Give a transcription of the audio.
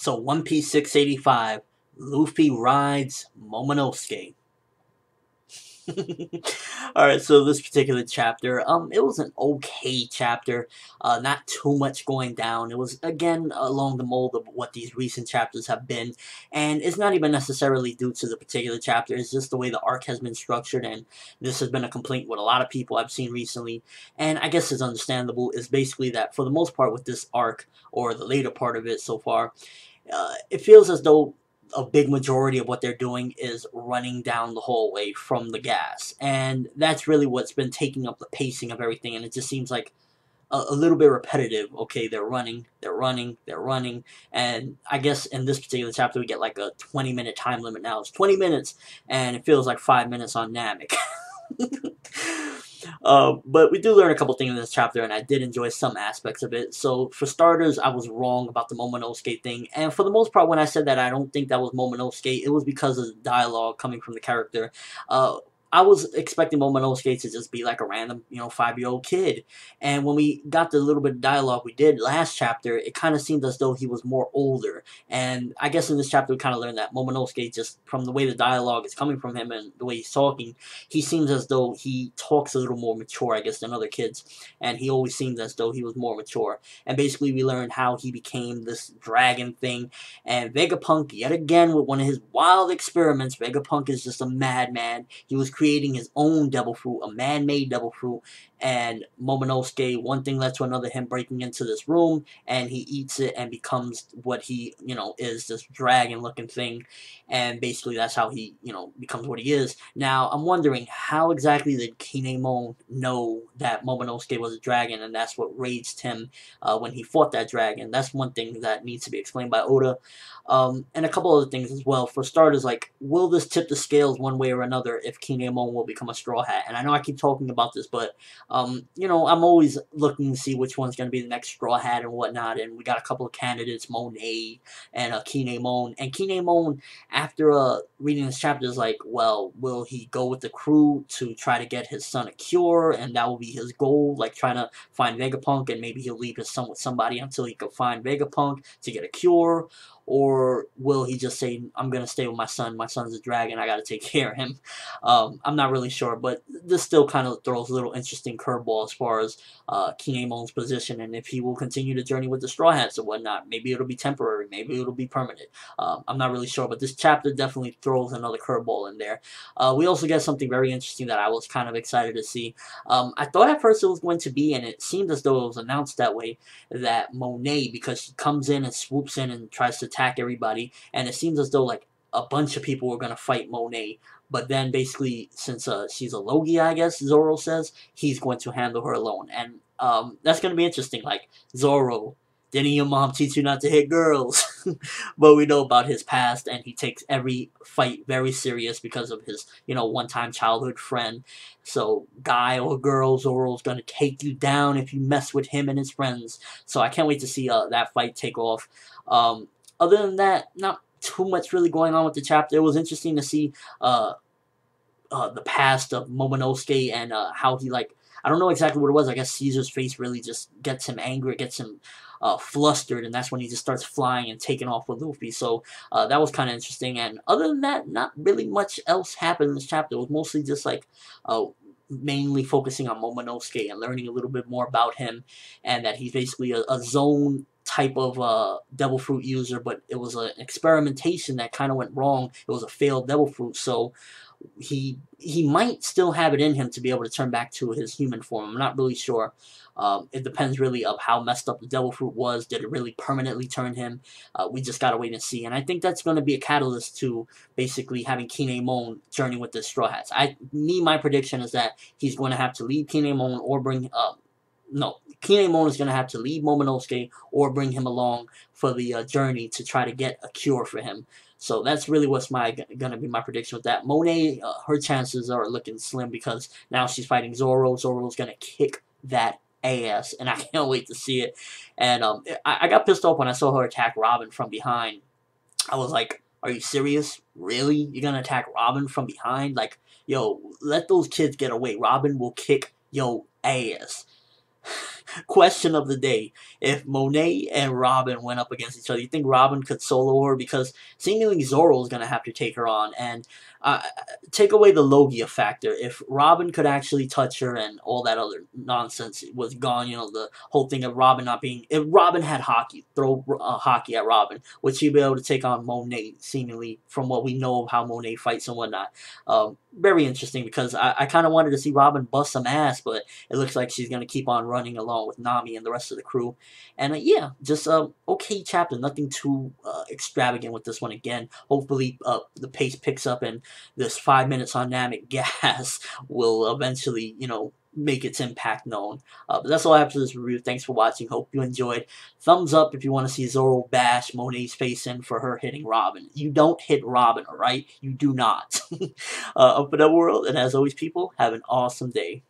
So One Piece 685, Luffy rides Momonosuke. Alright, so this particular chapter, it was an okay chapter, not too much going down. It was, again, along the mold of what these recent chapters have been, and it's not even necessarily due to the particular chapter, it's just the way the arc has been structured, and this has been a complaint with a lot of people I've seen recently, and I guess it's understandable. Is basically that, for the most part with this arc, or the later part of it so far, it feels as though a big majority of what they're doing is running down the hallway from the gas, and that's really what's been taking up the pacing of everything, and it just seems like a little bit repetitive. Okay, they're running, they're running, they're running, and I guess in this particular chapter we get like a 20-minute time limit now. It's 20 minutes, and it feels like 5 minutes on Namek. But we do learn a couple things in this chapter, and I did enjoy some aspects of it. So, for starters, I was wrong about the Momonosuke thing, and for the most part, when I said that I don't think that was Momonosuke, it was because of the dialogue coming from the character. I was expecting Momonosuke to just be like a random, 5-year-old kid. And when we got the little bit of dialogue we did last chapter, it kind of seemed as though he was more older. And I guess in this chapter we kind of learned that Momonosuke, just from the way the dialogue is coming from him and the way he's talking, he seems as though he talks a little more mature, I guess, than other kids. And he always seemed as though he was more mature. And basically we learned how he became this dragon thing. And Vegapunk, yet again, with one of his wild experiments, Vegapunk is just a madman. He was creating his own devil fruit, a man-made devil fruit, and Momonosuke, one thing led to another, him breaking into this room, and he eats it and becomes what he, is, this dragon-looking thing, and basically that's how he, becomes what he is. Now, I'm wondering, how exactly did Kinemon know that Momonosuke was a dragon, and that's what raised him when he fought that dragon? That's one thing that needs to be explained by Oda. And a couple other things as well. For starters, like, will this tip the scales one way or another if Kinemon will become a Straw Hat? And I know I keep talking about this, but I'm always looking to see which one's going to be the next Straw Hat and whatnot, and we got a couple of candidates, Mone and Kinemon. And Kinemon, after reading this chapter, is like, well, will he go with the crew to try to get his son a cure, and that will be his goal, like trying to find Vegapunk, and maybe he'll leave his son with somebody until he can find Vegapunk to get a cure? Or will he just say, I'm going to stay with my son's a dragon, I got to take care of him? I'm not really sure, but this still kind of throws a little interesting curveball as far as Kinemon's position, and if he will continue the journey with the Straw Hats or whatnot. Maybe it'll be temporary, maybe it'll be permanent. I'm not really sure, but this chapter definitely throws another curveball in there. We also get something very interesting that I was kind of excited to see. I thought at first it was going to be, and it seemed as though it was announced that way, that Mone, because she comes in and swoops in and tries to attack everybody, and it seems as though like a bunch of people were going to fight Mone, but then basically, since she's a Logie, I guess Zoro says, he's going to handle her alone. And that's going to be interesting. Like, Zoro, didn't your mom teach you not to hit girls? But we know about his past, and he takes every fight very serious because of his, one-time childhood friend. So, guy or girl, Zoro's going to take you down if you mess with him and his friends. So I can't wait to see that fight take off. Other than that, not too much really going on with the chapter. It was interesting to see the past of Momonosuke, and how he, like, I don't know exactly what it was. I guess Caesar's face really just gets him angry, gets him flustered, and that's when he just starts flying and taking off with Luffy. So that was kind of interesting. And other than that, not really much else happened in this chapter. It was mostly just like mainly focusing on Momonosuke and learning a little bit more about him, and that he's basically a zone type of devil fruit user, but it was an experimentation that kind of went wrong. It was a failed devil fruit, so he might still have it in him to be able to turn back to his human form. I'm not really sure. It depends really of how messed up the devil fruit was. Did it really permanently turn him? We just gotta wait and see. And I think that's going to be a catalyst to basically having Kinemon journey with the Straw Hats. My prediction is that he's going to have to leave Kinemon or bring Kinemon is going to have to leave Momonosuke or bring him along for the journey to try to get a cure for him. So that's really what's going to be my prediction with that. Mone, her chances are looking slim because now she's fighting Zoro. Zoro's going to kick that ass, and I can't wait to see it. And I got pissed off when I saw her attack Robin from behind. I was like, are you serious? Really? You're going to attack Robin from behind? Like, yo, let those kids get away. Robin will kick your ass. Question of the day: if Mone and Robin went up against each other, you think Robin could solo her? Because seemingly Zoro's gonna have to take her on, and uh, take away the Logia factor. If Robin could actually touch her and all that other nonsense was gone, you know, the whole thing of Robin not being, if Robin had hockey, throw hockey at Robin, would she be able to take on Mone? Seemingly, from what we know of how Mone fights and whatnot. Very interesting, because I kind of wanted to see Robin bust some ass, but it looks like she's going to keep on running along with Nami and the rest of the crew. And yeah, just okay chapter. Nothing too extravagant with this one again. Hopefully the pace picks up and this 5 minutes on Namek gas will eventually, you know, make its impact known. But that's all I have for this review. Thanks for watching. Hope you enjoyed. Thumbs up if you want to see Zoro bash Mone's face in for her hitting Robin. You don't hit Robin, alright? You do not. Up in that world, and as always, people, have an awesome day.